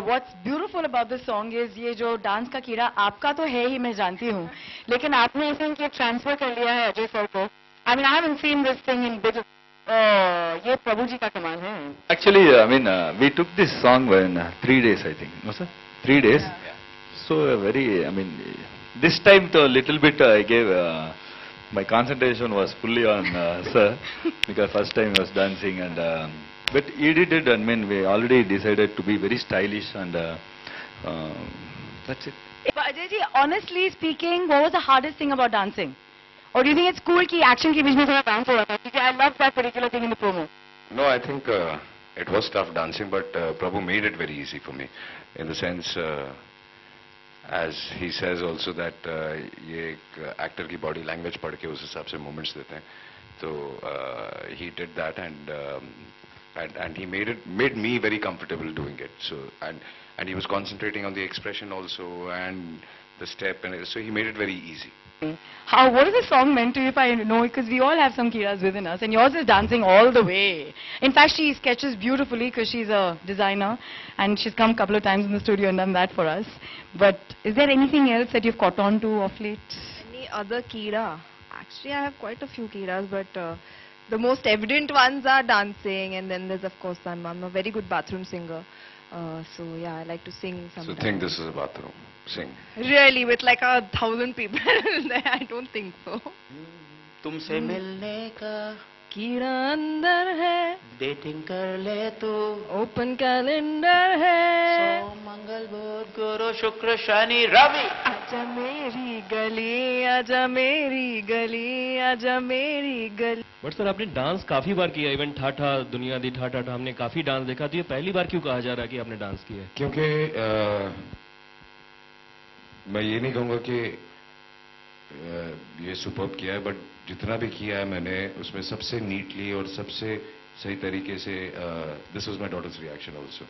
What's beautiful about this song is ये जो dance का कीड़ा आपका तो है ही, मैं जानती हूँ, लेकिन आपने ऐसे कि ट्रांसफर कर लिया है अजय सर को. I mean I haven't seen this thing in big. ये प्रभु जी का कमाल है. Actually, I mean, we took this song in 3 days, I think. No, sir? 3 days. Yeah. So, very, I mean, this time, a little bit, I gave, my concentration was fully on sir, because first time I was dancing and, but he did it, I mean, we already decided to be very stylish and that's it. But Ajay ji, honestly speaking, what was the hardest thing about dancing? Or do you think it's cool कि action के बीच में थोड़ा dance हो रहा था? Because I love that particular thing in the promo. No, I think it was tough dancing, but Prabhu made it very easy for me. In the sense, as he says also that ये एक actor की body language पढ़ के उस हिसाब से movements देते हैं. So he did that and he made me very comfortable doing it. So and he was concentrating on the expression also and the step, and so he made it very easy. What is the song meant to you, if I know? Because we all have some Kiras within us, and yours is dancing all the way. In fact, she sketches beautifully because she's a designer, and she's come a couple of times in the studio and done that for us. But is there anything else that you've caught on to of late? Any other Kira? Actually, I have quite a few Kiras, but the most evident ones are dancing, and then there's of course I'm a very good bathroom singer. So yeah, I like to sing sometimes. So think this is a bathroom. Sing. Really, with like 1,000 people there? I don't think so. तुमसे मिलने का कीड़ा अंदर है, dating कर ले तू, open calendar है, सोम मंगल बुध गुरु शुक्र शनि रवि. आजा मेरी गली, आजा मेरी गली, आजा मेरी गली. बट सर आपने डांस काफी बार किया, इवन ठाठा दुनिया दी ठाठा हमने काफी डांस देखा, तो ये पहली बार क्यों कहा जा रहा है कि आपने डांस किया है? क्योंकि मैं ये नहीं कहूँगा कि ये सुपर्ब किया है, बट जितना भी किया है मैंने उसमें सबसे नीटली और सबसे सही तरीके से, this was my daughter's reaction also,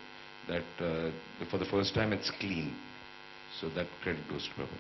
that for the first time it's clean, so that credit goes to Prabhu.